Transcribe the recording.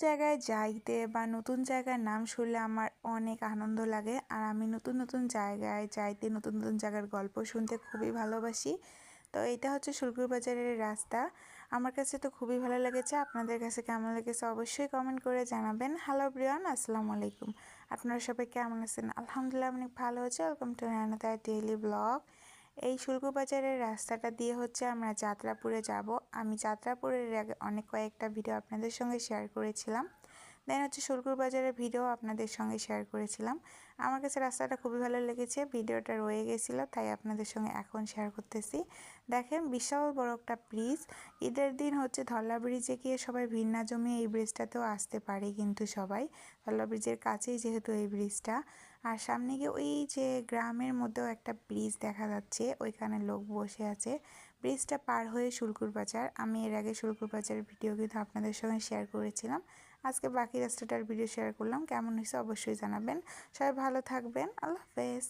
জায়গায় যাইতে বা নতুন জায়গার নাম শুনলে আমার অনেক আনন্দ লাগে। আর আমি নতুন নতুন জায়গায় যাইতে, নতুন নতুন জায়গার গল্প শুনতে খুবই ভালোবাসি। তো এটা হচ্ছে শুলকুর বাজারের রাস্তা। আমার কাছে তো খুবই ভালো লেগেছে। আপনাদের কাছে কেমন লেগেছে অবশ্যই কমেন্ট করে জানাবেন। হ্যালো এভরিওয়ান, আসসালামু আলাইকুম। আপনারা সবাই কেমন আছেন? আলহামদুলিল্লাহ অনেক ভালো আছে। Welcome to another daily blog. এই শুলকু বাজারের রাস্তাটা দিয়ে হচ্ছে আমরা যাত্রাপুরে যাব। আমি যাত্রাপুরের আগে অনেক কয়েকটা ভিডিও আপনাদের সঙ্গে শেয়ার করেছিলাম। দেন হচ্ছে শুলকুর বাজারের ভিডিও আপনাদের সঙ্গে শেয়ার করেছিলাম। আমার কাছে রাস্তাটা খুবই ভালো লেগেছে, ভিডিওটা রয়ে গেছিলো তাই আপনাদের সঙ্গে এখন শেয়ার করতেছি। দেখেন বিশাল বড় একটা ব্রিজ। ঈদের দিন হচ্ছে ধল্লা ব্রিজে গিয়ে সবাই ভিড় না জমিয়ে এই ব্রিজটাতেও আসতে পারে, কিন্তু সবাই ধল্লা ব্রিজের কাছেই যেহেতু এই ব্রিজটা। আর সামনে গিয়ে ওই যে গ্রামের মধ্যেও একটা ব্রিজ দেখা যাচ্ছে, ওইখানে লোক বসে আছে। ব্রিজটা পার হয়ে শুলকুর বাজার। আমি এর আগে শুলকুর বাজারের ভিডিও কিন্তু আপনাদের সঙ্গে শেয়ার করেছিলাম। আজকে বাকি রাস্তাটার ভিডিও শেয়ার করলাম। কেমন হয়েছে অবশ্যই জানাবেন। সবাই ভালো থাকবেন। আল্লাহ হাফেজ।